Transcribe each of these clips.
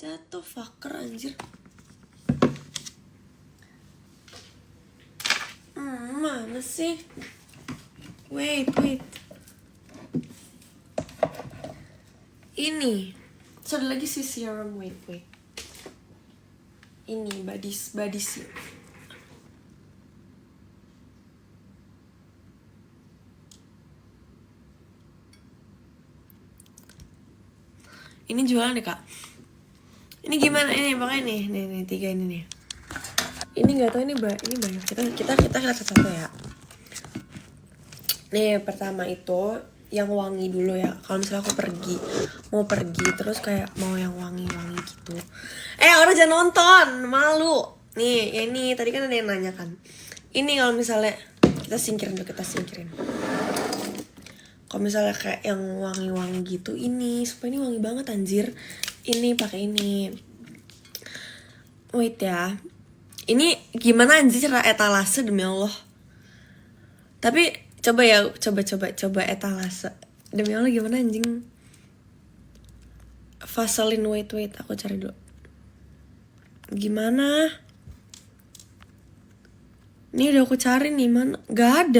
Jatuh fucker anjir. Mana sih? Wait. Ini. Terus ada lagi si serum, wait. Ini body serum. Ini jualan deh kak. Ini gimana ini makanya nih 3 ini nih. Ini nggak tahu ini banyak. Kita lihat satu ya. Nih pertama itu yang wangi dulu ya. Kalau misalnya aku mau pergi terus kayak mau yang wangi gitu. Orang jangan nonton, malu. Nih, ya ini tadi kan ada yang nanya kan. Ini kalau misalnya kita singkirin. Kalau misalnya kayak yang wangi gitu ini, supaya ini wangi banget anjir. Ini pakai ini. Wait ya. Ini gimana anjir cara etalase demi Allah. Tapi coba etalase. Demi Allah gimana anjing. Vaseline wait aku cari dulu. Gimana? Ini udah aku cari nih mana? Gak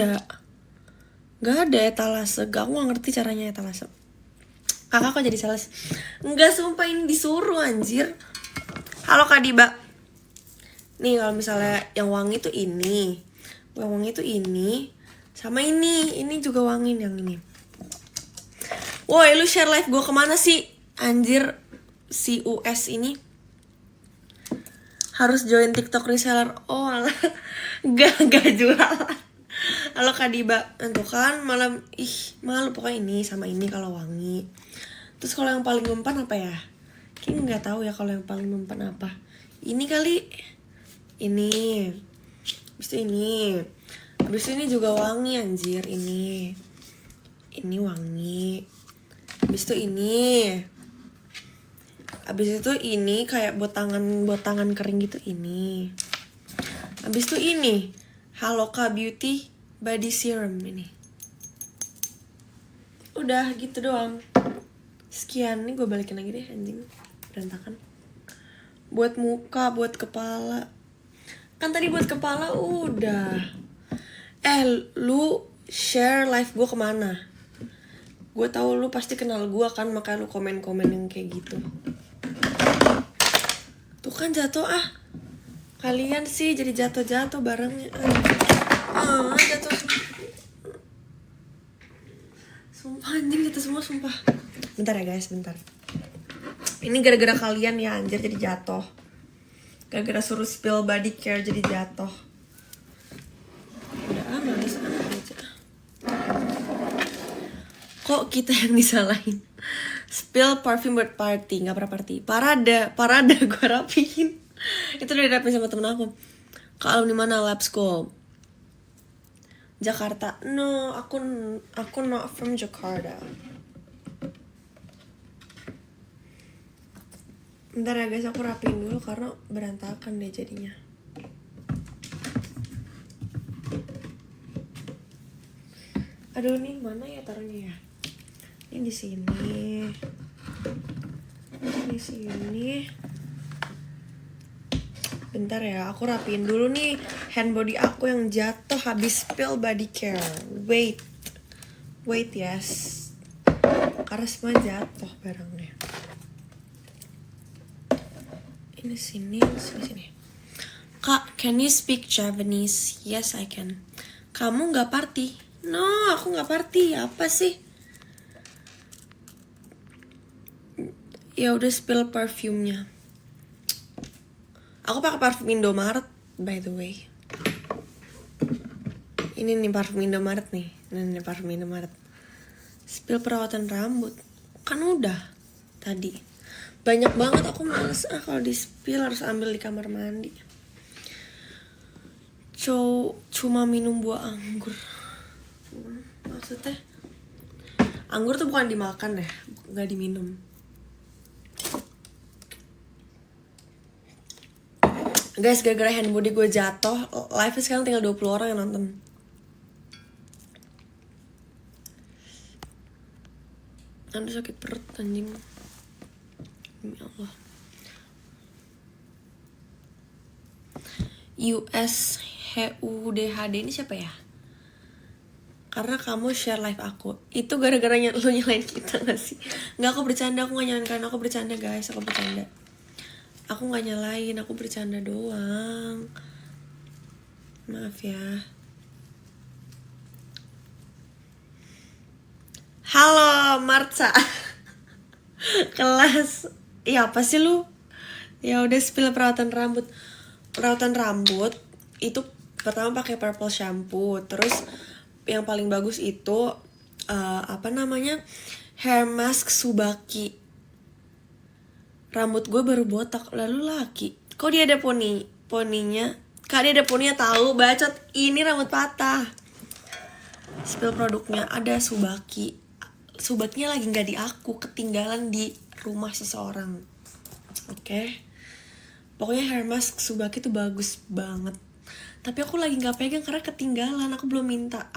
ada etalase. Aku gak ngerti caranya etalase. Kakak kok jadi sales? Enggak, sumpah ini disuruh anjir. Halo Kak Diba. Nih kalau misalnya yang wangi tuh ini. Yang wangi tuh ini. Sama ini juga wangi yang ini. Woi lu share live gue kemana sih? Anjir si US ini. Harus join TikTok reseller. Oh alah. Gak jual. Halo Kak Diba. Tuh kan malam. Malu pokoknya ini sama ini kalau wangi. Terus kalau yang paling mempan apa ya? Kayaknya gak tahu ya kalau yang paling mempan apa. Ini kali. Ini. Habis ini juga wangi anjir. Ini wangi. Habis itu ini kayak botangan kering gitu ini. Habis itu ini Haloka Beauty Body Serum ini. Udah gitu doang. Sekian, nih gue balikin lagi deh anjing. Berantakan. Buat muka, buat kepala. Kan tadi buat kepala udah. Lu share live gue kemana? Gue tahu lu pasti kenal gue kan, makanya lu komen yang kayak gitu. Tuh kan jatuh Kalian sih jadi jatuh barangnya. Jatuh. Sumpah anjing jatuh semua sumpah. Bentar ya guys, bentar. Ini gara-gara kalian ya anjir jadi jatuh. Gara-gara suruh spill body care jadi jatuh. Udah manis aja. Kok kita yang disalahin? Spill parfum buat party, nggak pernah party. Parade gue rapihin. Itu udah dirapiin sama temen aku. Kak alumni mana? Lab School Jakarta. No, aku not from Jakarta. Bentar ya guys, aku rapiin dulu karena berantakan deh jadinya. Aduh, nih mana ya taruhnya ya? Ini di sini. Bentar ya, aku rapiin dulu nih hand body aku yang jatuh habis spill body care. Wait yes. Karena semua jatuh barangnya. Ini sini. Kak, can you speak Japanese? Yes, I can. Kamu nggak party? No, aku nggak party. Apa sih? Ya udah spill parfumnya. Aku pakai parfum Indomaret, by the way. Ini nih parfum Indomaret nih. Ini parfum Indomaret. Spill perawatan rambut. Kan udah tadi. Banyak banget, aku males kalau di spill harus ambil di kamar mandi. Cuma minum buah anggur. Maksudnya anggur tuh bukan dimakan ya, nggak diminum. Guys, gara-gara hand body gue jatuh, live sekarang tinggal 20 orang yang nonton. Aduh sakit perut anjing. Demi Allah. USHUDHD ini siapa ya? Karena kamu share live aku. Itu gara-gara lu nyalain kita gak sih? Nggak, aku bercanda, aku gak nyalain kalian. Aku bercanda guys, aku bercanda. Aku gak nyalain, aku bercanda doang. Maaf ya. Halo Marca. Kelas. Ya apa sih lu? Ya udah, spill perawatan rambut. Perawatan rambut itu pertama pakai purple shampoo, terus yang paling bagus itu hair mask Subaki. Rambut gue baru botak, lalu laki. Kok dia ada poninya? Kak, dia ada poninya, tahu bacot. Ini rambut patah. Spill produknya, ada Subaki. Subakinya lagi nggak di aku, ketinggalan di rumah seseorang. Oke. Pokoknya hair mask Subaki tuh bagus banget. Tapi aku lagi nggak pegang karena ketinggalan. Aku belum minta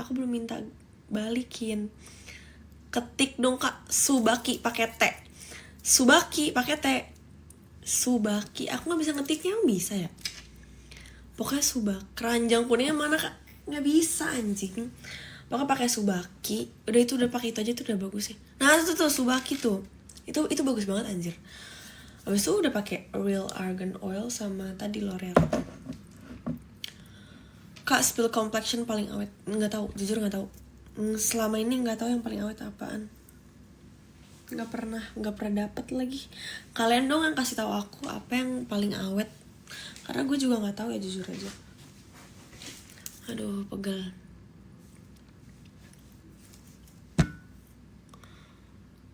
balikin. Ketik dong Kak, Subaki pakai T. Subaki pakai T. Subaki, aku nggak bisa ngetiknya, yang bisa ya. Pokoknya Subaki. Keranjang kuningnya mana Kak? Nggak bisa anjing. Pokoknya pakai Subaki. Udah pakai itu aja tuh udah bagus ya. Nah itu tuh Subaki tuh. Itu bagus banget anjir. Habis itu udah pakai Real Argan Oil sama tadi L'Oreal. Kak, spill complexion paling awet. Nggak tahu, jujur nggak tahu. Selama ini nggak tahu yang paling awet apaan. Nggak pernah dapet lagi. Kalian dong yang kasih tahu aku apa yang paling awet. Karena gue juga nggak tahu ya, jujur aja. Aduh, pegel.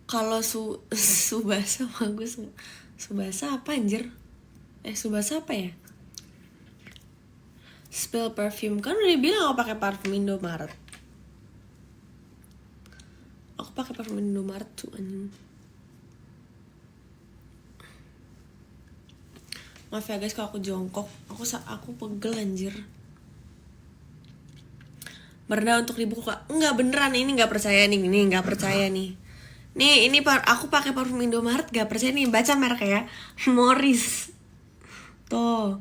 Kalau Subasa bagus. Subasa apa anjir? Subasa apa ya? Spill perfume, kan udah bilang aku pakai parfum Indomaret. Aku pakai parfum Indomaret tuh anjing. Maaf ya guys kalau aku jongkok. Aku pegel anjir. Merendah untuk dibuku Kak. Enggak, beneran, ini nggak percaya nih. Ini nggak percaya nih. Nih, ini aku pakai parfum Indomaret, gak percaya nih, baca mereknya ya. Morris. Tuh.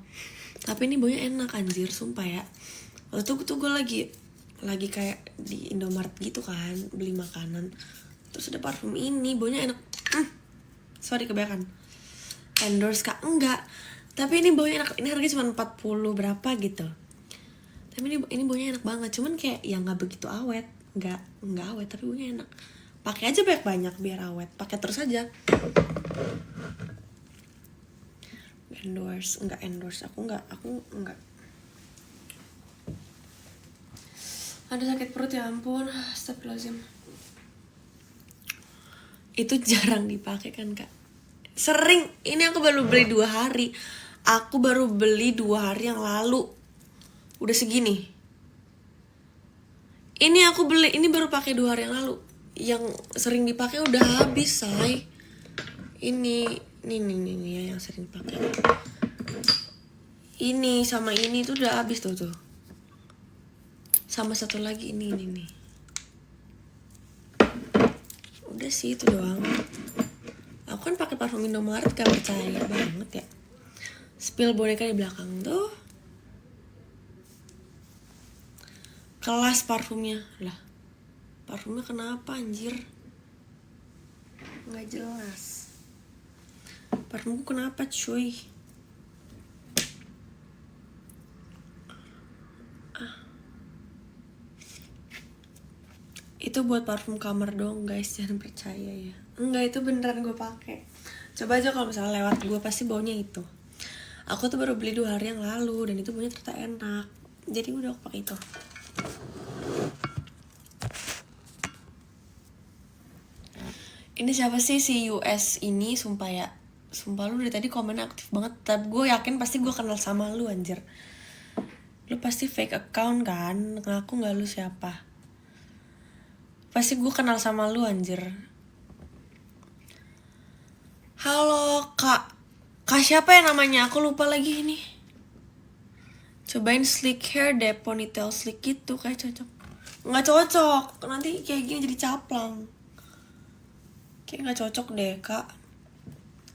Tapi ini baunya enak anjir, sumpah ya. Waktu itu gue lagi kayak di Indomaret gitu kan, beli makanan. Terus ada parfum ini, baunya enak. Sorry kebanyakan. Endorse Kak, enggak. Tapi ini baunya enak. Ini harganya cuma 40 berapa gitu. Tapi ini baunya enak banget. Cuman kayak ya nggak begitu awet. Nggak awet, tapi baunya enak. Pakai aja banyak biar awet. Pakai terus aja. Enggak endorse. Aku enggak. Ada sakit perut ya ampun. Astagfirullahaladzim. Itu jarang dipakai kan Kak? Sering. Ini aku baru beli 2 hari. Aku baru beli 2 hari yang lalu. Udah segini. Ini aku beli, ini baru pakai 2 hari yang lalu. Yang sering dipakai udah habis, say. Ini ya yang sering dipakai. Ini sama ini tuh udah habis tuh. Sama satu lagi ini nih. Udah sih itu doang. Aku kan pakai parfum Indomaret, gak percaya banget ya. Spill boneka di belakang tuh. Kelas parfumnya lah. Parfumnya kenapa anjir? Nggak jelas. Parfumku kenapa cuy? Itu buat parfum kamar dong guys, jangan percaya ya. Enggak, itu beneran gue pakai. Coba aja kalau misalnya lewat gue pasti baunya itu. Aku tuh baru beli 2 hari yang lalu dan itu baunya ternyata enak. Jadi udah aku pakai itu. Ini siapa sih si US ini, sumpah ya. Sumpah lu dari tadi komen aktif banget. Tapi gue yakin pasti gue kenal sama lu anjir. Lu pasti fake account kan? Ngaku gak lu siapa? Pasti gue kenal sama lu anjir. Halo Kak. Kak siapa ya namanya? Aku lupa lagi ini. Cobain slick hair deh, ponytail slick gitu, kayak cocok. Nggak cocok, nanti kayak gini jadi caplang. Kayak nggak cocok deh Kak.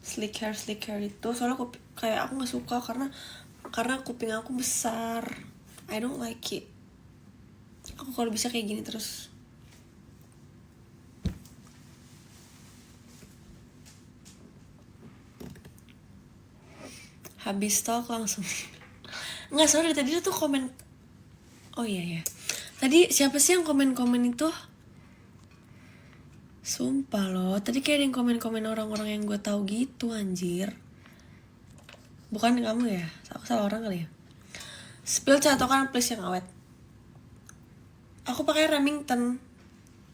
Slick hair itu, soalnya kayak aku nggak suka karena karena kuping aku besar. I don't like it. Aku kalau bisa kayak gini terus. Habis talk langsung. Nggak, sorry, tadi tuh komen. Oh iya ya. Tadi siapa sih yang komen-komen itu? Sumpah loh, tadi kayak ada yang komen-komen orang-orang yang gue tahu gitu, anjir. Bukan kamu ya? Aku salah orang kali ya. Spill catokan please yang awet. Aku pakai Remington.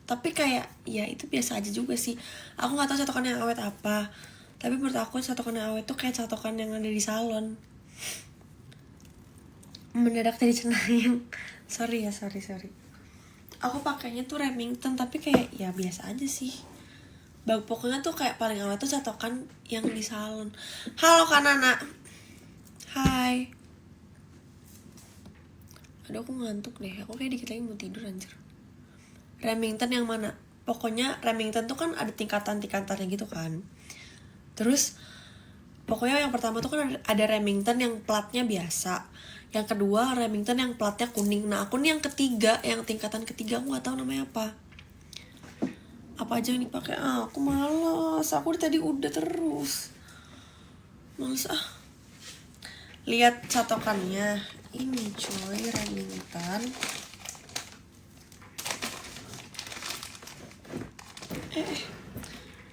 Tapi kayak ya itu biasa aja juga sih. Aku nggak tahu catokan yang awet apa. Tapi menurut aku catokan yang awet tuh kayak catokan yang ada di salon. Mendadak jadi cenayang. Sorry. Aku pakainya tuh Remington tapi kayak ya biasa aja sih. Pokoknya tuh kayak paling awet tuh catokan yang di salon. Halo Kak Nana. Hai. Aduh aku ngantuk deh. Aku kayak dikit lagi mau tidur anjir. Remington yang mana? Pokoknya Remington tuh kan ada tingkatan-tingkatannya gitu kan. Terus pokoknya yang pertama tuh kan ada Remington yang platnya biasa. Yang kedua Remington yang platnya kuning. Nah aku nih yang ketiga, yang tingkatan ketiga, aku gak tahu namanya apa. Apa aja yang dipakai? Aku malas. Aku tadi udah terus. Males Lihat catokannya. Ini coy, Remington.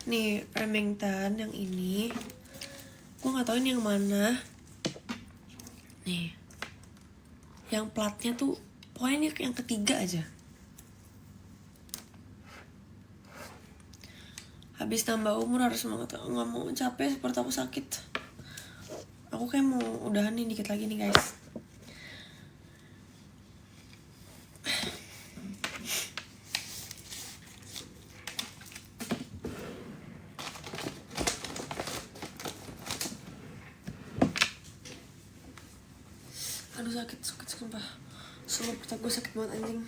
Nih Remington yang ini. Gue gak tahu ini yang mana. Nih. Yang platnya tuh pokoknya ini yang ketiga aja. Habis nambah umur harus semangat. Gak mau capek seperti aku sakit. Aku kayak mau udahan nih dikit lagi nih guys. Aduh sakit sumpah. Sumpah perut gue sakit banget anjing.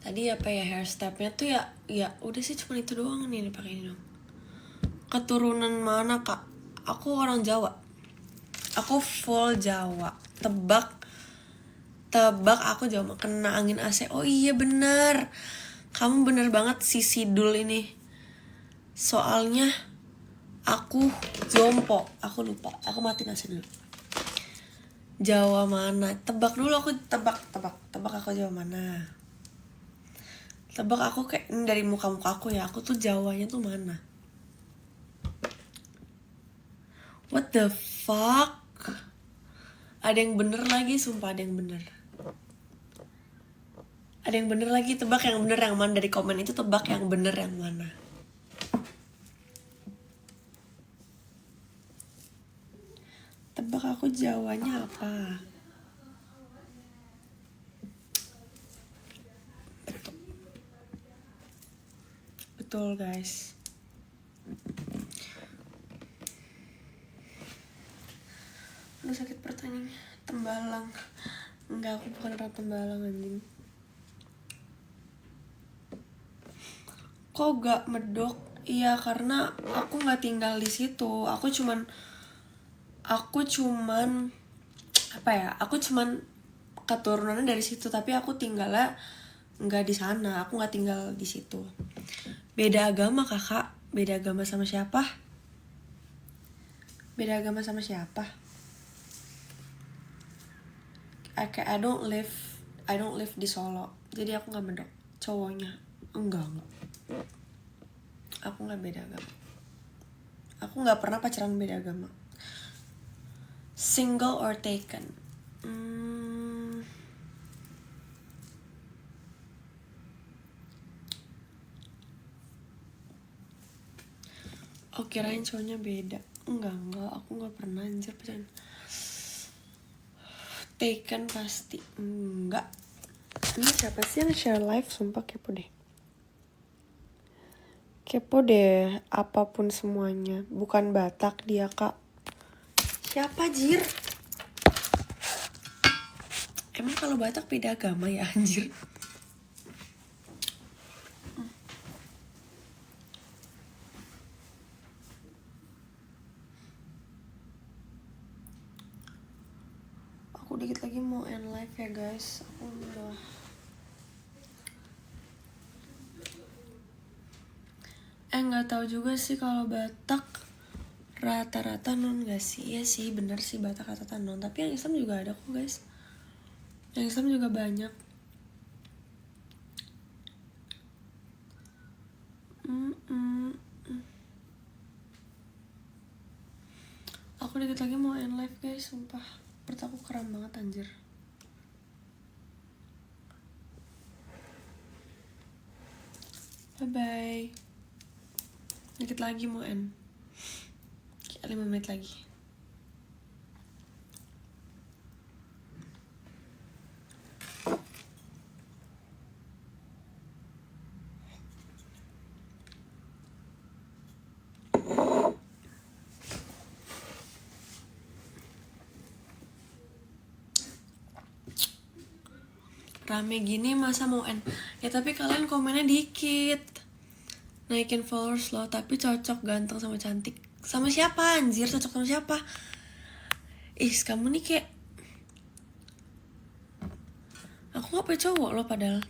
Tadi apa ya hair stepnya tuh ya udah sih cuma itu doang nih dipakai ini dong. Keturunan mana kak? Aku orang Jawa. Aku full Jawa. Tebak aku Jawa. Kena angin AC. Oh iya benar. Kamu bener banget si Sidul ini. Soalnya aku jompo. Aku lupa. Aku matiin AC dulu. Jawa mana? Tebak dulu aku tebak aku Jawa mana. Tebak aku kayak dari muka-muka aku ya. Aku tuh Jawanya tuh mana? What the fuck? Ada yang bener lagi, sumpah ada yang bener. Ada yang bener lagi, tebak yang bener yang mana dari komen itu, tebak yang bener yang mana. Tebak aku Jawanya apa? Betul guys. Aduh sakit perut anjing. Tembalang. Enggak, aku bukan orang Tembalang anjing. Kok gak medok? Iya karena aku gak tinggal di situ. Aku cuman apa ya? Aku cuman keturunannya dari situ, tapi aku tinggalnya nggak di sana. Aku nggak tinggal di situ. Beda agama kakak. Beda agama sama siapa? Beda agama sama siapa? I don't live di Solo. Jadi aku nggak medok. Cowoknya enggak. Aku nggak beda agama. Aku nggak pernah pacaran beda agama. Single or taken? Oh kirain cowoknya beda. Enggak, aku nggak pernah anjir pacaran. Taken pasti enggak. Ini siapa sih yang share live? Sumpah kepo deh apapun semuanya. Bukan Batak dia kak. Siapa jir? Emang kalau Batak beda agama ya anjir? Aku dikit lagi mau end live ya guys. Aku udah nggak tahu juga sih kalau Batak rata-rata non gak sih. Iya sih bener sih Batak rata-rata non, tapi yang Islam juga ada kok guys. Yang Islam juga banyak. Aku dikit lagi mau end live guys, sumpah perut aku kram banget anjir. Bye bye. Dikit lagi mau end, 5 menit lagi. Rame gini masa mau end? Ya tapi kalian komennya dikit. Naikin followers lo, tapi cocok ganteng sama cantik. Sama siapa anjir? Cocok sama siapa? Kamu nih kayak, aku gak punya cowok lo padahal.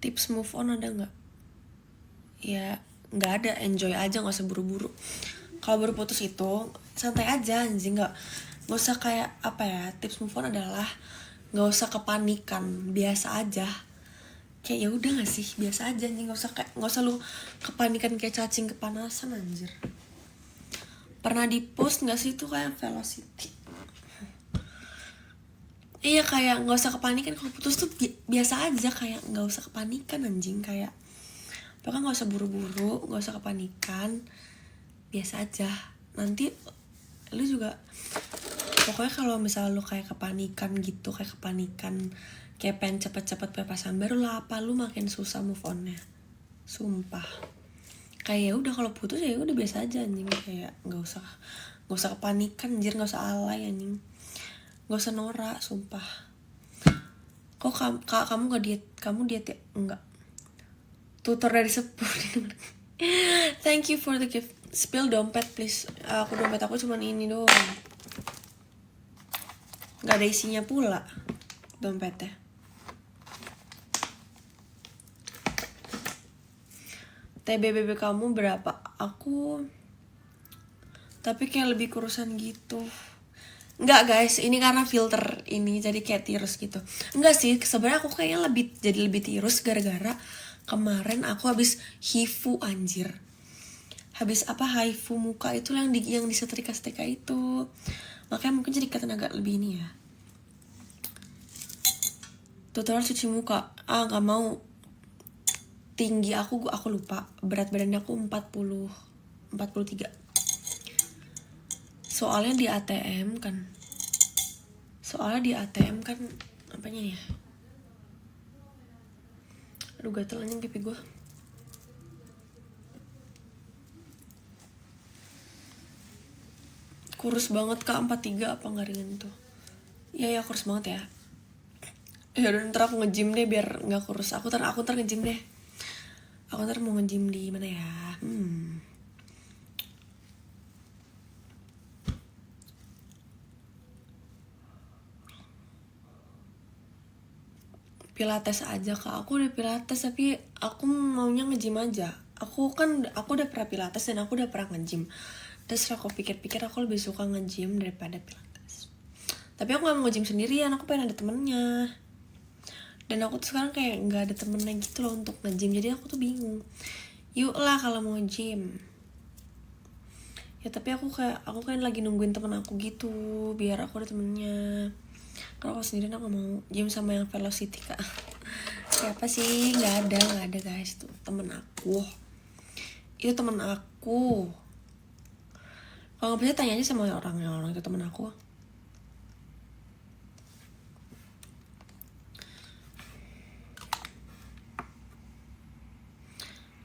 Tips move on ada gak? Ya gak ada, enjoy aja, gak usah buru-buru. Kalau baru putus itu santai aja anjing, gak usah kayak apa ya. Tips move on adalah gak usah kepanikan, biasa aja. Kayak ya udah gak sih, biasa aja anjing, gak usah lu kepanikan kayak cacing kepanasan anjir. Pernah di post gak sih itu kayak velocity? Iya kayak gak usah kepanikan kalau putus tuh biasa aja, kayak gak usah kepanikan anjing, kayak pokoknya gak usah buru-buru, gak usah kepanikan, biasa aja. Nanti lu juga pokoknya kalau misalnya lu kayak kepanikan gitu, kayak pengen cepet-cepet pasangan baru lah apa, lu makin susah move onnya, sumpah. Kayak ya udah kalau putus ya udah biasa aja anjing, kayak nggak usah kepanikan anjir, nggak usah alay anjing, nggak usah norak, sumpah. Kok kamu nggak diet? Kamu diet ya? Enggak. Tutor dari sepuh. Thank you for the gift. Spill dompet please. Dompet aku cuma ini doang. Gak ada isinya pula dompetnya. TBBB kamu berapa? Aku tapi kayak lebih kurusan gitu. Enggak guys, ini karena filter ini jadi kayak tirus gitu. Enggak sih, sebenarnya aku kayaknya jadi lebih tirus gara-gara kemarin aku habis hifu anjir. Habis haifu muka itu yang disetrika-setrika itu. Makanya mungkin jadi kelihatan agak lebih ini ya. Tutorial cuci muka. Gak mau. Tinggi aku lupa. Berat badannya aku 43. Soalnya di ATM kan apanya ya? Aduh gatel anjing pipi gue. Kurus banget Kak, 43 apa nggak ringan tuh? Iya kurus banget ya. Ya udah ntar aku nge-gym deh biar nggak kurus. Aku ntar nge-gym deh. Aku ntar mau nge-gym di mana ya? Pilates aja Kak. Aku udah pilates tapi aku maunya nge-gym aja. Aku udah pernah pilates dan aku udah pernah nge-gym. Terus aku pikir-pikir aku lebih suka nge-gym daripada pilates. Tapi aku gak mau nge-gym sendirian, aku pengen ada temennya. Dan aku tuh sekarang kayak gak ada temennya gitu loh untuk nge-gym. Jadi aku tuh bingung. Yuk lah kalau mau gym. Ya tapi aku kan lagi nungguin temen aku gitu, biar aku ada temennya. Kalau aku sendirian aku mau gym sama yang velocity Kak. Siapa sih? Gak ada guys, tuh temen aku. Itu temen aku. Kalau nggak bisa tanya aja sama orang itu temen aku.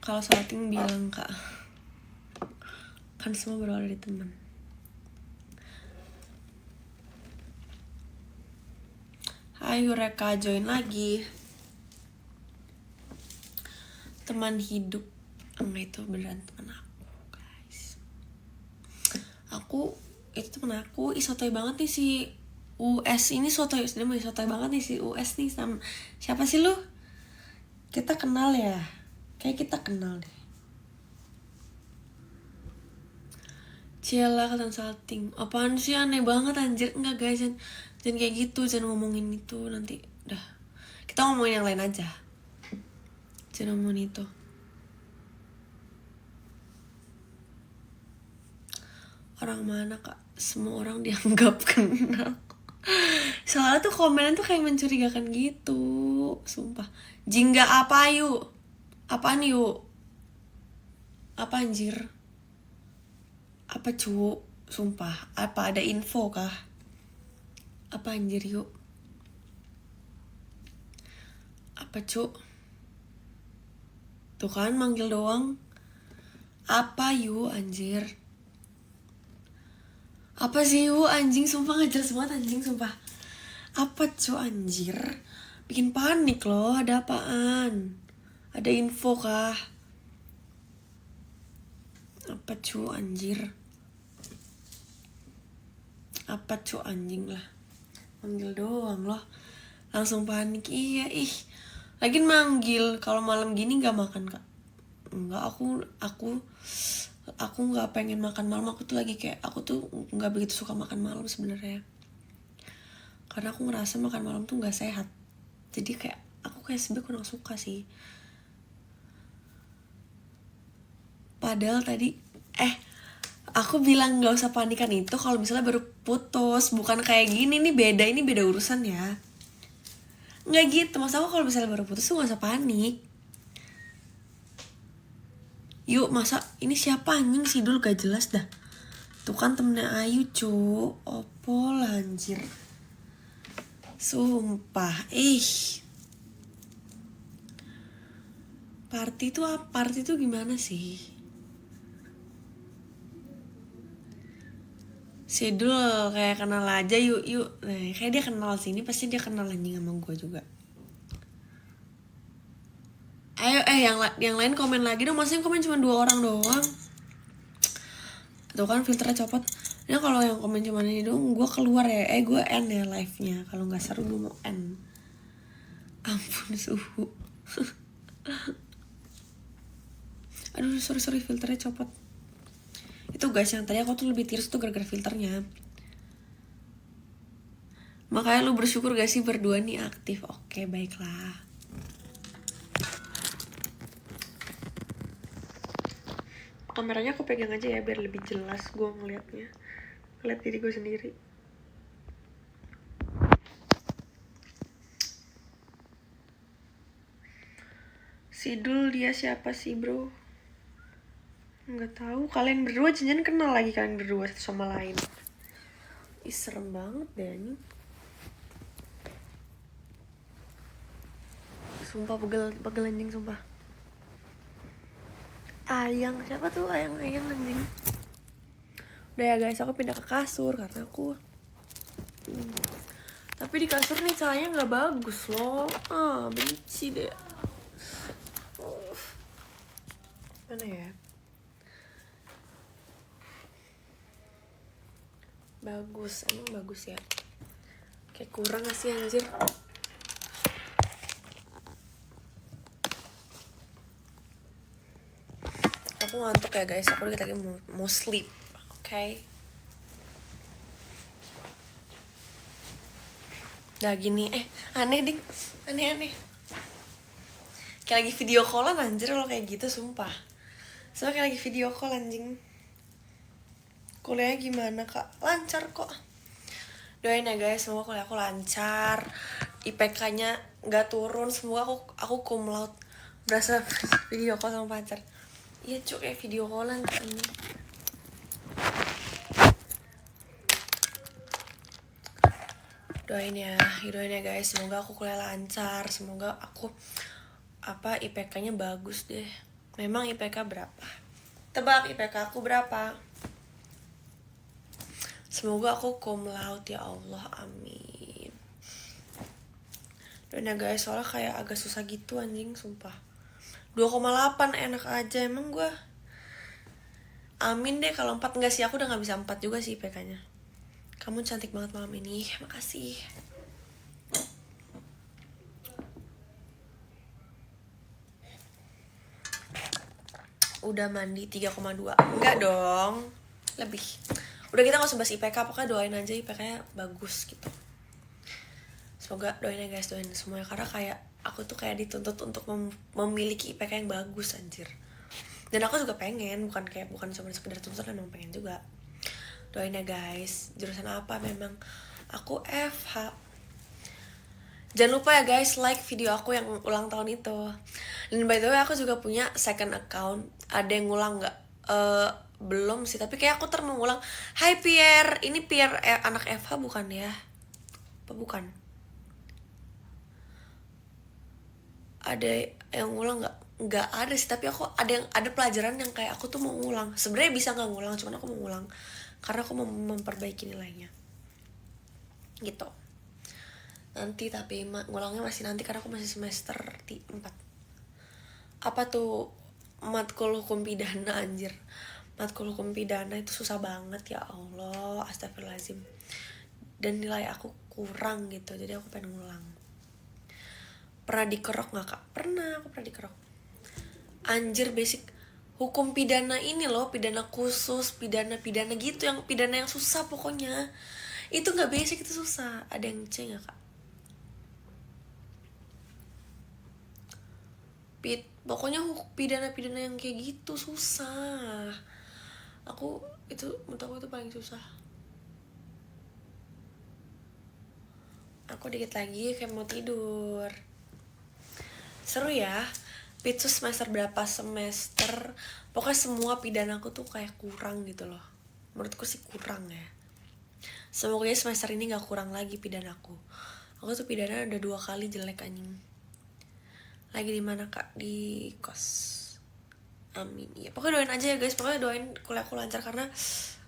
Kalau salting bilang Kak, kan semua berawal dari teman. Hai Yureka, join lagi. Teman hidup, enggak, itu beneran teman aku guys. Itu temen aku, isotoy banget nih si US ini sotoy, sebenernya sotoy banget nih si US nih sama siapa sih lu? Kita kenal ya? Kayak kita kenal deh. Ciela consulting. Apaan sih, aneh banget anjir. Enggak guys, jangan kayak gitu, jangan ngomongin itu nanti. Udah. Kita ngomongin yang lain aja. Jangan ngomongin itu. Orang mana kak? Semua orang dianggap kenal. Soalnya tuh komennya tuh kayak mencurigakan gitu. Sumpah. Jingga apa yuk? Apaan yuk? Apa anjir? Apa cu? Sumpah. Apa ada info kah? Apa anjir yuk? Apa cu? Tuh kan manggil doang. Apa yuk anjir? Apa sih yuk anjing? Sumpah gak jelas banget anjing sumpah. Apa cu anjir? Bikin panik loh. Ada apaan? Ada info kah? Apa cu anjir? Apa cu anjing lah? Manggil doang loh. Langsung panik. Iya ih. Lagian manggil kalau malam gini gak makan kak? Enggak, aku nggak pengen makan malam. Aku tuh lagi kayak aku tuh nggak begitu suka makan malam sebenarnya, karena aku ngerasa makan malam tuh nggak sehat. Jadi kayak aku kayak sebenarnya kurang suka sih. Padahal tadi aku bilang nggak usah panikan itu kalau misalnya baru putus, bukan kayak gini. Ini beda urusan ya. Nggak gitu, maksud aku kalau misalnya baru putus tuh nggak usah panik. Yuk, masa ini siapa anjing sih dulu gak jelas dah. Tuh kan temennya Ayu cu. Opo anjir. Sumpah. Party tuh apa? Party tuh gimana sih? Sidul kayak kenal aja yuk. Nah, kayak dia kenal sini, pasti dia kenal anjing sama gue juga. Ayo yang lain komen lagi dong. Maksudnya komen cuma 2 orang doang. Tuh kan filternya copot. Nah kalau yang komen cuma ini dong, gue keluar ya. Gue end ya live-nya. Kalau nggak seru gue mau end. Ampun suhu. Aduh sorry filternya copot. Itu guys, yang tadi aku tuh lebih tiris tuh gara-gara filternya. Makanya lu bersyukur gak sih berdua nih aktif. Oke baiklah. Kameranya aku pegang aja ya biar lebih jelas gue ngeliatnya. Ngeliat diri gue sendiri. Sidul dia siapa sih bro? Nggak tahu. Kalian berdua jangan kenal lagi kalian berdua satu sama lain. Ih serem banget deh ini. Sumpah pegel anjing sumpah. Ayang siapa tuh ayang anjing. Udah ya guys, aku pindah ke kasur karena aku tapi di kasur nih cahayanya nggak bagus loh. Benci deh. Mana ya? Bagus, emang bagus ya. Kayak kurang gak sih anjir? Aku ngantuk ya guys, aku lagi mau sleep. Okay? Udah gini, aneh ding. Aneh. Kayak lagi video callan anjir kalau kayak gitu sumpah. Soalnya kayak lagi video call anjing. Kuliahnya gimana kak? Lancar kok. Doain ya guys, semoga kuliah aku lancar. IPK-nya gak turun, semoga aku cum laude. Berasa video call sama pacar. Iya cuk, kayak video callan ini. Doain ya guys, semoga aku kuliah lancar, semoga aku IPK-nya bagus deh. Memang IPK berapa? Tebak IPK aku berapa? Semoga aku cum laude ya Allah, amin. Doain ya guys, soalnya kayak agak susah gitu anjing, sumpah. 2,8 enak aja emang gue. Amin deh kalau 4. Enggak sih, aku udah gak bisa 4 juga sih IPK-nya. Kamu cantik banget malam ini. Makasih. Udah mandi 3,2. Enggak dong. Lebih. Udah, kita gak usah bahas IPK. Pokoknya doain aja IPK-nya bagus gitu. Semoga doain ya guys, doain semuanya. Karena kayak aku tuh kayak dituntut untuk memiliki IPK yang bagus anjir. Dan aku juga pengen, bukan cuma sekedar tuntut, emang pengen juga. Doain ya guys. Jurusan apa memang? Aku FH. Jangan lupa ya guys, like video aku yang ulang tahun itu. Dan by the way, aku juga punya second account. Ada yang ngulang nggak? Belum sih, tapi kayak aku mengulang. Hai Pierre, ini Pierre anak FH bukan ya? Apa bukan? Ada yang ngulang nggak? Nggak ada sih, tapi aku ada pelajaran yang kayak aku tuh mau ngulang. Sebenarnya bisa nggak ngulang, cuman aku mau ngulang karena aku mau memperbaiki nilainya. Gitu. Nanti tapi ngulangnya masih nanti karena aku masih semester 4. Apa tuh matkul hukum pidana anjir. Matkul hukum pidana itu susah banget ya Allah, astagfirullahaladzim. Dan nilai aku kurang gitu, jadi aku pengen ngulang. Pernah dikerok gak kak? Pernah, aku pernah dikerok. Anjir, basic hukum pidana ini loh, pidana khusus, pidana gitu, yang pidana yang susah pokoknya. Itu gak basic, itu susah. Ada yang C gak kak? Pokoknya pidana yang kayak gitu susah. Menurut aku itu paling susah. Aku dikit lagi kayak mau tidur. Seru ya. Pitsu semester berapa semester, pokoknya semua pidana aku tuh kayak kurang gitu loh. Menurutku sih kurang ya. Semoga semester ini gak kurang lagi pidanaku. Aku tuh pidana ada 2 kali jelek anjing. Lagi di mana kak? Di kos. Amin. Ya pokoknya doain aja ya guys. Pokoknya doain kuliahku lancar, karena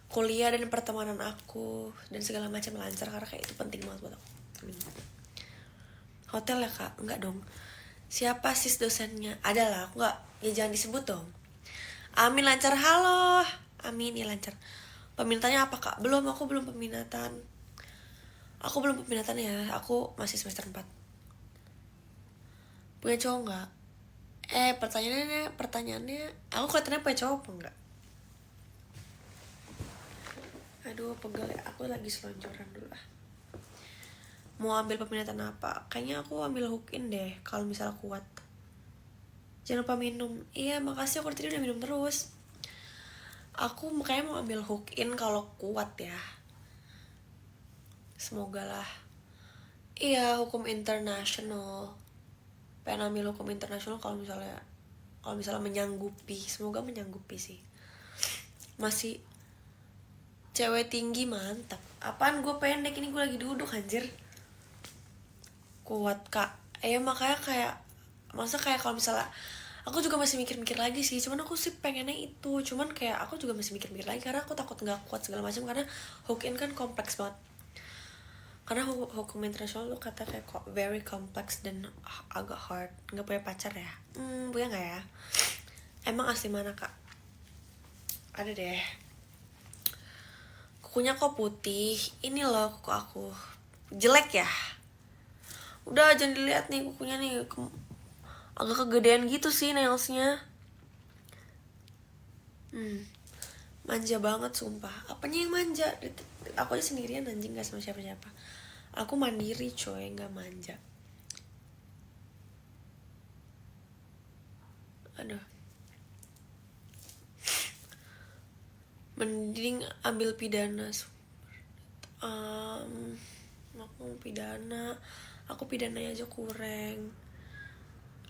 kuliah dan pertemanan aku dan segala macam lancar, karena kayak itu penting banget buat aku. Amin. Hotel ya kak? Enggak dong. Siapa sis dosennya? Ada lah, aku enggak. Ya jangan disebut dong. Amin lancar. Halo. Amin ya lancar. Peminatnya apa kak? Aku belum peminatan. Aku belum peminatan ya. Aku masih semester 4. Punya cowok enggak? Pertanyaannya aku kelihatannya punya cowok apa enggak? Aduh pegel ya, aku lagi selonjoran dulu lah. Mau ambil peminatan apa? Kayaknya aku ambil Hookin deh, kalau misalnya kuat. Jangan lupa minum. Iya makasih, aku tadi udah minum terus. Aku kayaknya mau ambil Hookin kalau kuat ya. Semoga lah. Iya, hukum internasional. Pengen ambil hukum internasional kalau misalnya menyanggupi. Semoga menyanggupi sih. Masih cewek tinggi mantap. Apaan gue pendek, ini gue lagi duduk anjir. Kuat kak. Makanya kayak masa kayak kalau misalnya aku juga masih mikir-mikir lagi sih. Cuman aku sih pengennya itu. Cuman kayak aku juga masih mikir-mikir lagi karena aku takut nggak kuat segala macam, karena Hookin kan kompleks banget. Karena hukum internasional lu kata kayak very complex dan agak hard. Nggak punya pacar ya? Punya nggak ya? Emang asli mana kak? Ada deh. Kukunya kok putih. Ini loh kuku aku. Jelek ya? Udah jangan dilihat nih kukunya nih. Agak kegedean gitu sih nailsnya. Manja banget sumpah. Apanya yang manja? Aku aja sendirian anjing, gak sama siapa-siapa. Aku mandiri coy, gak manja. Aduh. Mending ambil pidana. Aku mau pidana. Aku pidananya aja kurang.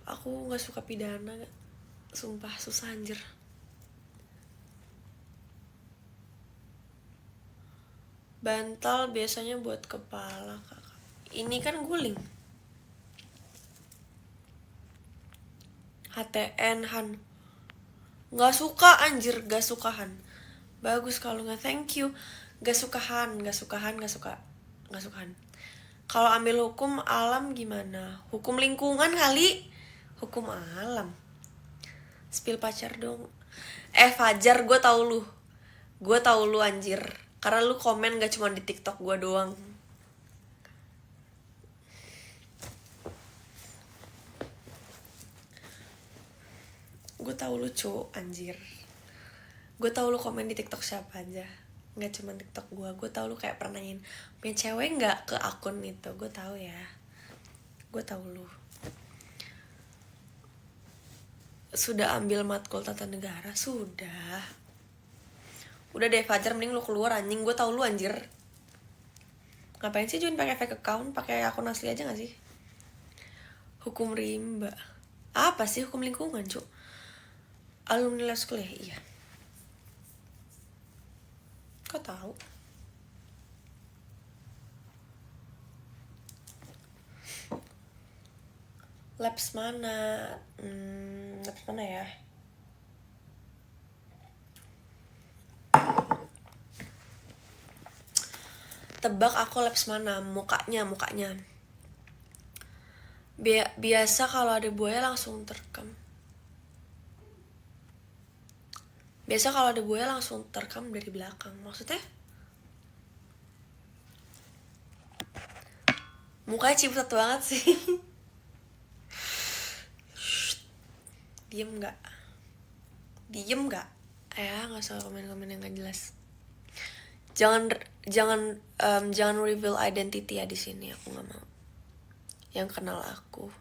Aku gak suka pidana. Sumpah susah anjir. Bantal biasanya buat kepala kakak. Ini kan guling. HTN Han. Gak suka anjir, gak suka Han. Bagus kalau gak, thank you. Gak suka Han. Kalau ambil hukum alam gimana? Hukum lingkungan kali. Hukum alam. Spill pacar dong. Fajar, gue tau lu anjir. Karena lu komen gak cuma di TikTok gue doang. Gue tahu lu anjir. Gue tahu lu komen di TikTok siapa aja, nggak cuma TikTok gue tahu lu kayak pernah nanyain punya cewek nggak ke akun itu. Gue tahu ya, gue tahu lu sudah ambil matkul tata negara. Udah deh Fajar, mending lu keluar anjing. Gue tahu lu anjir. Ngapain sih join pakai fake account, pakai akun asli aja nggak sih? Hukum rimba apa sih? Hukum lingkungan cu. Alumni lab school ya? Iya. Kok tahu? Labs mana? Labs mana ya? Tebak aku labs mana? Mukanya. Biasa kalau ada buaya langsung terekam. Biasa kalau ada buaya langsung terekam dari belakang. Maksudnya? Mukanya ciprat banget sih. Diem nggak? Ya nggak usah komen-komen yang nggak jelas. Jangan reveal identity ya di sini. Aku nggak mau. Yang kenal aku.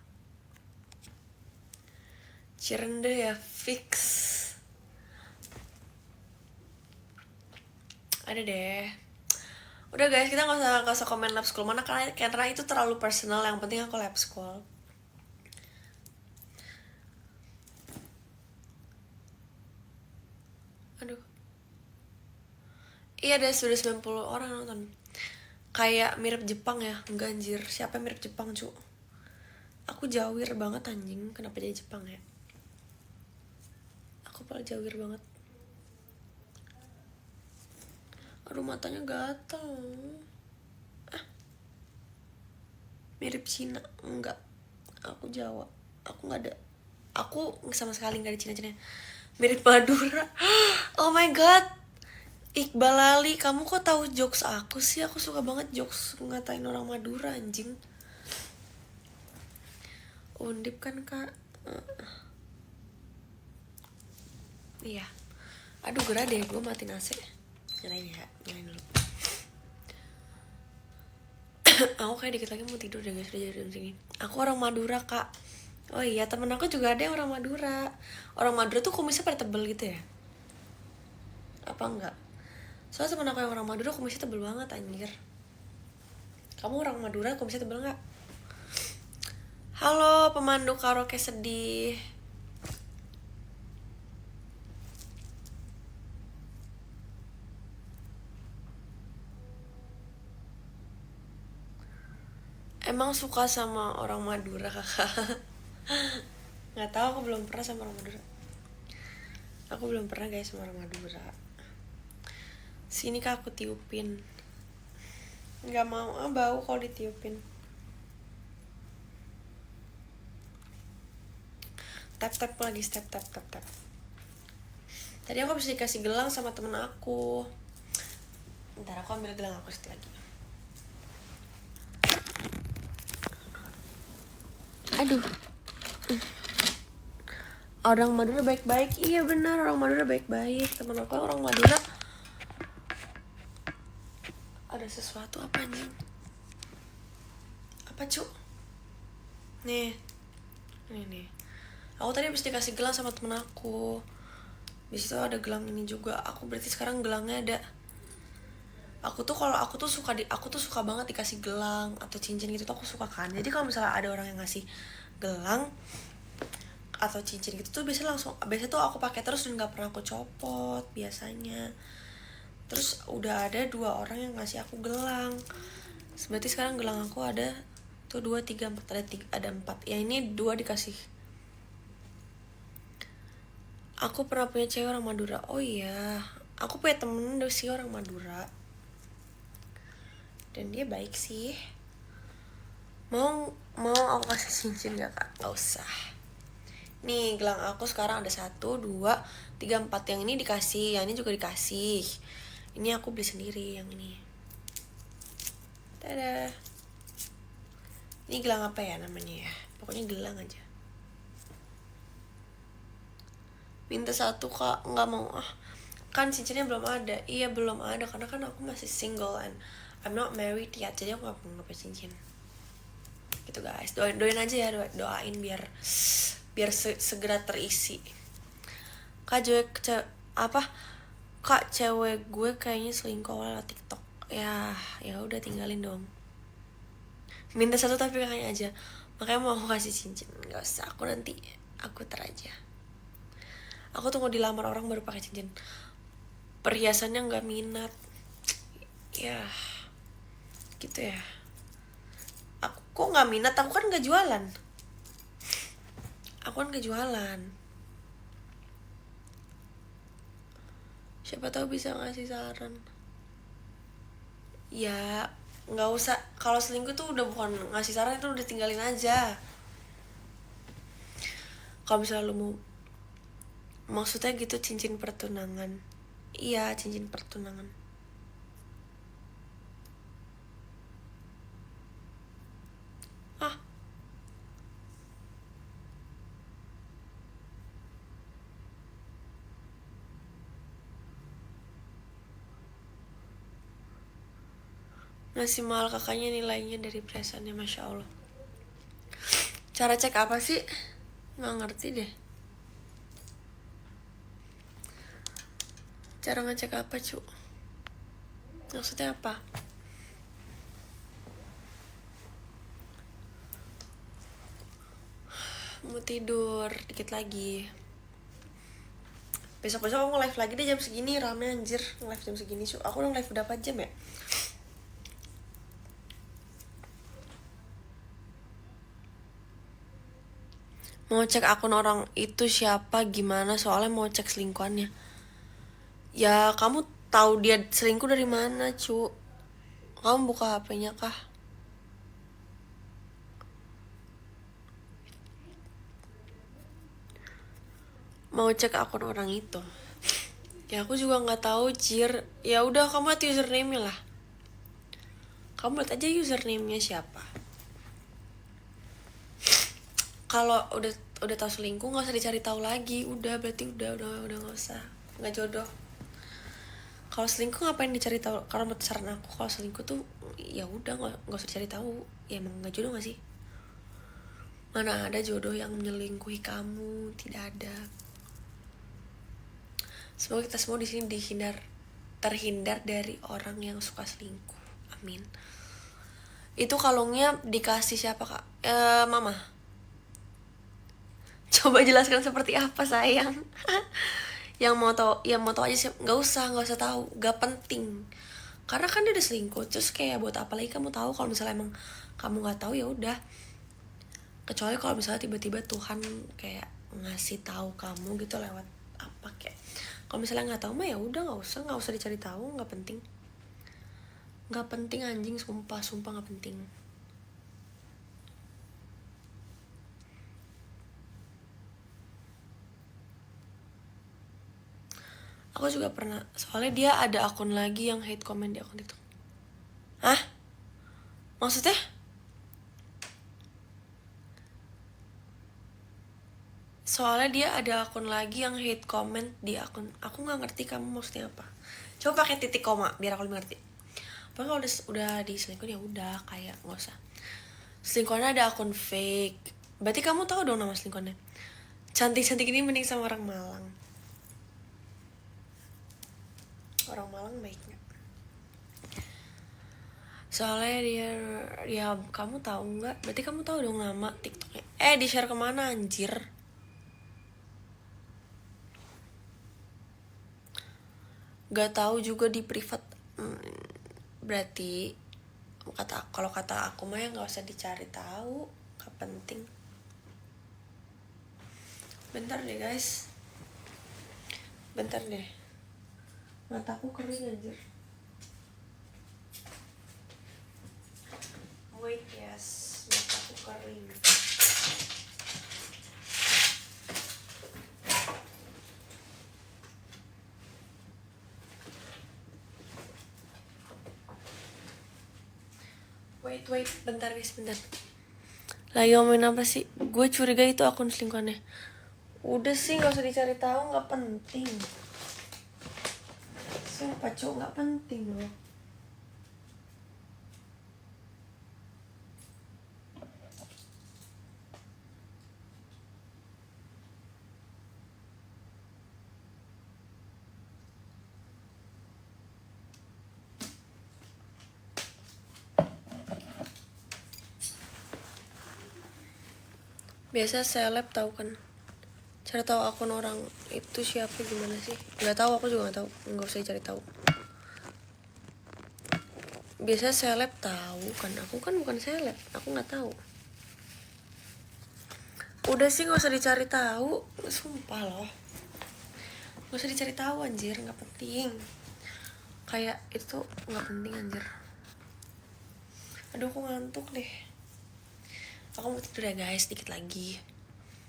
Cirende ya fix. Ada deh. Udah guys, kita nggak usah komen lab school mana karena itu terlalu personal. Yang penting aku lab school. Aduh. Iya deh, sudah 90 orang nonton. Kayak mirip Jepang ya. Enggak anjir, siapa yang mirip Jepang cu? Aku jawir banget anjing. Kenapa jadi Jepang ya? Aku paling jawir banget. Aduh matanya gatal. Mirip Cina. Enggak. Aku Jawa. Aku gak ada. Aku sama sekali gak ada Cina-Cina. Mirip Madura. Oh my god. Iqbal Lali, kamu kok tahu jokes aku sih? Aku suka banget jokes ngatain orang Madura anjing. Undip kan kak. Iya. Aduh gerah deh, gue matiin AC. Nyalain dulu. Aku kayak dikit lagi mau tidur deh guys, udah jadi jam segini. Aku orang Madura kak. Oh iya, temen aku juga ada yang orang Madura. Orang Madura tuh kumisnya pada tebel gitu ya? Apa enggak? Soalnya temen aku yang orang Madura kumisnya tebel banget anjir. Kamu orang Madura kumisnya tebel gak? Halo pemandu karaoke sedih. Emang suka sama orang Madura kakak? Nggak tahu, aku belum pernah sama orang Madura. Aku belum pernah guys sama orang Madura. Sini kak aku tiupin. Nggak mau, bau kalau ditiupin. Tap lagi, tap. Tadi aku bisa dikasih gelang sama temen aku. Bentar aku ambil gelang aku lagi. Aduh. Orang Madura baik-baik. Iya benar, orang Madura baik-baik. Temen aku orang Madura. Ada sesuatu apa nih? Apa cu? Nih. Aku tadi habis dikasih gelang sama temen aku. Di situ ada gelang ini juga. Aku berarti sekarang gelangnya ada. Aku tuh suka banget dikasih gelang atau cincin gitu tuh aku suka kan. Jadi kalau misalnya ada orang yang ngasih gelang atau cincin gitu tuh biasanya tuh aku pakai terus dan nggak pernah aku copot biasanya. Terus udah ada 2 orang yang ngasih aku gelang. Berarti sekarang gelang aku ada tuh 2, 3, 4 ada 4. Ya ini 2 dikasih. Aku pernah punya cewek orang Madura. Oh iya, aku punya temen sih orang Madura. Dan dia baik sih. Mau aku kasih cincin gak kak? Gak usah. Nih gelang aku sekarang ada 1, 2, 3, 4. Yang ini dikasih, yang ini juga dikasih. Ini aku beli sendiri yang ini. Tada. Ini gelang apa ya namanya ya? Pokoknya gelang aja. Minta satu kak, nggak mau ah. Kan cincinnya belum ada. Iya belum ada karena kan aku masih single and I'm not married yet. Jadi aku nggak punya cincin. Gitu guys. Doain aja ya, doain biar segera terisi. Kak cewek gue kayaknya selingkuh lewat TikTok. Ya udah tinggalin dong. Minta satu tapi kakaknya aja. Makanya mau aku kasih cincin. Gak usah, aku aja. Aku tunggu dilamar orang baru pakai cincin. Perhiasannya nggak minat. Ya, gitu ya. Aku kok nggak minat? Aku kan nggak jualan. Siapa tahu bisa ngasih saran. Ya, nggak usah. Kalau selingkuh tuh udah bukan ngasih saran, itu udah tinggalin aja. Kalau misalnya lu mau, maksudnya gitu cincin pertunangan. Iya, cincin pertunangan. Masih mahal kakaknya nilainya dari perasaannya, Masya Allah. Cara cek apa sih? Nggak ngerti deh. Cara ngecek apa cu? Maksudnya apa? Mau tidur dikit lagi. Besok aku nge-live lagi deh jam segini. Rame anjir nge-live jam segini cu. Aku udah nge-live udah 4 jam ya. Mau cek akun orang itu siapa gimana, soalnya mau cek selingkuhannya. Ya kamu tahu dia selingkuh dari mana cu? Kamu buka HP-nya kah? Mau cek akun orang itu. Ya aku juga nggak tahu Cir. Ya udah kamu lihat username-nya lah. Kamu lihat aja username-nya siapa. Kalau udah tahu selingkuh nggak usah dicari tahu lagi. Udah berarti udah nggak usah. Nggak jodoh. Kalau selingkuh ngapain dicari tahu? Karena menurut saran aku kalau selingkuh tuh ya udah nggak usah dicari tahu. Ya emang nggak jodoh nggak sih? Mana ada jodoh yang menyelingkuhi kamu? Tidak ada. Semoga kita semua di sini terhindar dari orang yang suka selingkuh. Amin. Itu kalungnya dikasih siapa kak? Mama. Coba jelaskan seperti apa sayang. yang mau tahu aja sih, nggak usah tahu, nggak penting. Karena kan dia udah selingkuh, terus kayak buat apa lagi kamu tahu kalau misalnya emang kamu nggak tahu ya udah. Kecuali kalau misalnya tiba-tiba Tuhan kayak ngasih tahu kamu gitu lewat apa kayak. Kalau misalnya nggak tahu mah ya udah nggak usah dicari tahu, nggak penting anjing, sumpah nggak penting. Aku juga pernah, soalnya dia ada akun lagi yang hate comment di akun itu. Hah? Maksudnya? Soalnya dia ada akun lagi yang hate comment di akun. Aku nggak ngerti kamu maksudnya apa. Coba pakai titik koma biar aku lebih ngerti. Pokoknya kalau udah diselingkuhin ya udah, kayak nggak usah. Selingkuhannya ada akun fake. Berarti kamu tahu dong nama selingkuhannya. Cantik ini mending sama orang Malang. Orang Malang baik nggak? Soalnya dia kamu tahu nggak? Berarti kamu tahu dong nama TikToknya. Di share kemana anjir? Gak tahu juga di privat. Berarti kalau kata aku mah ya nggak usah dicari tahu, nggak penting. Bentar deh guys, bentar deh, mataku kering anjir. Wait yes, mataku kering. Wait, bentar guys, bentar. Lagi ngomongin apa sih? Gue curiga itu akun selingkuhannya. Udah sih, gak usah dicari tahu, gak penting. Sumpah cowok, gak penting loh. Biasa seleb tahu kan, cara tahu akun orang itu siapa gimana sih? Nggak tahu, aku juga nggak tahu, nggak usah cari tahu. Biasa seleb tahu kan, aku kan bukan seleb, aku nggak tahu. Udah sih nggak usah dicari tahu, sumpah loh, nggak usah dicari tahu anjir, nggak penting. Kayak itu nggak penting anjir. Aduh aku ngantuk deh. Aku mau tidur ya guys, dikit lagi.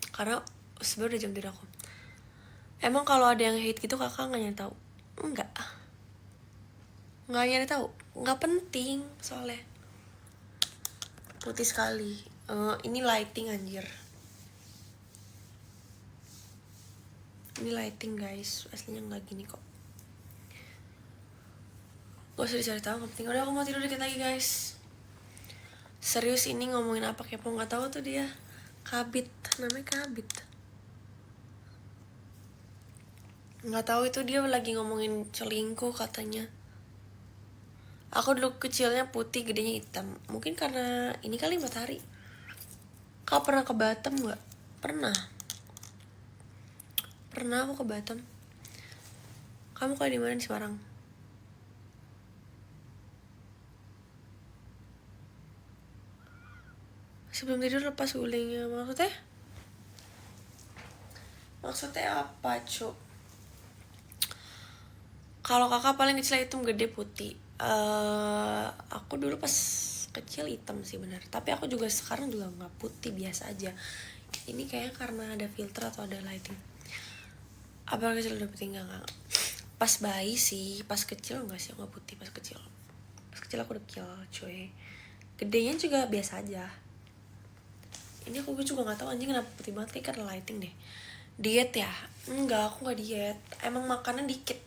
Karena sebenarnya udah jam tidur aku. Emang kalau ada yang hate gitu kakak nggak nyari tahu? Enggak nyari tahu, nggak penting soalnya. Putih sekali. Ini lighting anjir. Ini lighting guys, aslinya nggak gini kok. Gak usah dicari tahu, nggak penting. Udah aku mau tidur dikit lagi guys. Serius ini ngomongin apa kepo, nggak tahu tuh dia. Kabit, namanya Kabit. Nggak tahu itu dia lagi ngomongin selingkuh katanya. Aku dulu kecilnya putih, gedenya hitam. Mungkin karena ini kali matahari. Kau pernah ke Batam nggak? Pernah aku ke Batam. Kamu kalau di mana di Semarang? Sebelum tidur lepas gulingnya, maksudnya apa cuk? Kalau kakak paling kecil hitam, gede putih. Aku dulu pas kecil hitam sih benar, tapi aku juga sekarang juga nggak putih, biasa aja. Ini kayaknya karena ada filter atau ada lighting. Apa kecil udah putih? Enggak. Pas bayi sih, pas kecil enggak sih, aku nggak putih pas kecil. Pas kecil aku dekil cuy. Gedenya juga biasa aja. Ini aku juga nggak tahu anjing kenapa putih banget, kayak karena lighting deh. Diet ya? Enggak, aku nggak diet. Emang makannya dikit.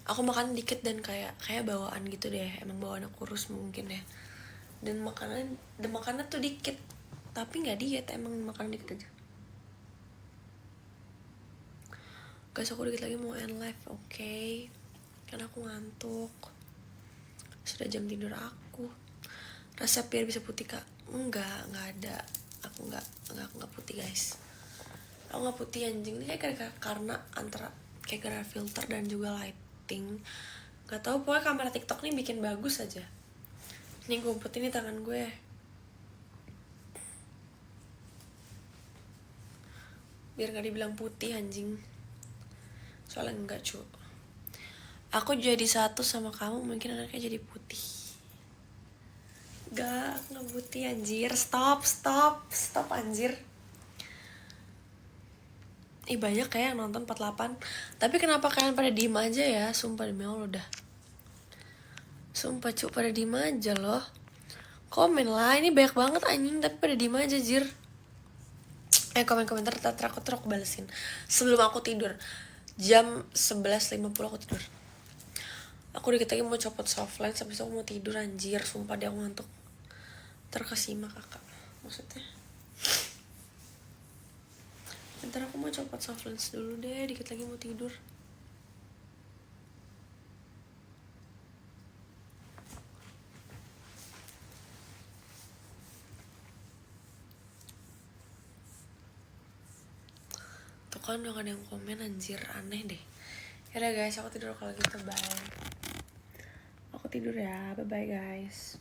Aku makan dikit dan kayak bawaan gitu deh. Emang bawaannya kurus mungkin ya. Dan makannya tuh dikit. Tapi nggak diet, emang makan dikit aja. Guys, aku dikit lagi mau end live, oke? Karena aku ngantuk. Sudah jam tidur aku. Resep biar bisa putih kak? Enggak ada. Aku nggak putih guys. Aku nggak putih anjing. Ini kayak karena antara kayak karena filter dan juga lighting. Gak tau, pokoknya kamera TikTok nih bikin bagus aja. Ini gue umpetin di tangan gue. Biar gak dibilang putih anjing. Soalnya enggak cu. Aku jadi satu sama kamu, mungkin anaknya jadi putih. Gak putih anjir. Stop anjir. Ih banyak kayak yang nonton 48. Tapi kenapa kalian pada diem aja ya? Sumpah demi Allah dah. Sumpah cu, pada diem aja loh. Komen lah, ini banyak banget anjing. Tapi pada diem aja jir. Komen-komentar aku balesin. Sebelum aku tidur jam 11.50 aku tidur. Aku dikit lagi mau copot softline, habis itu aku mau tidur anjir. Sumpah deh aku ngantuk. Terkesima kakak. Maksudnya bentar aku mau copot softline dulu deh, dikit lagi mau tidur. Tuh kan udah ada yang komen anjir, aneh deh. Yaudah guys, aku tidur kalau gitu, bye. Aku tidur ya, bye bye guys.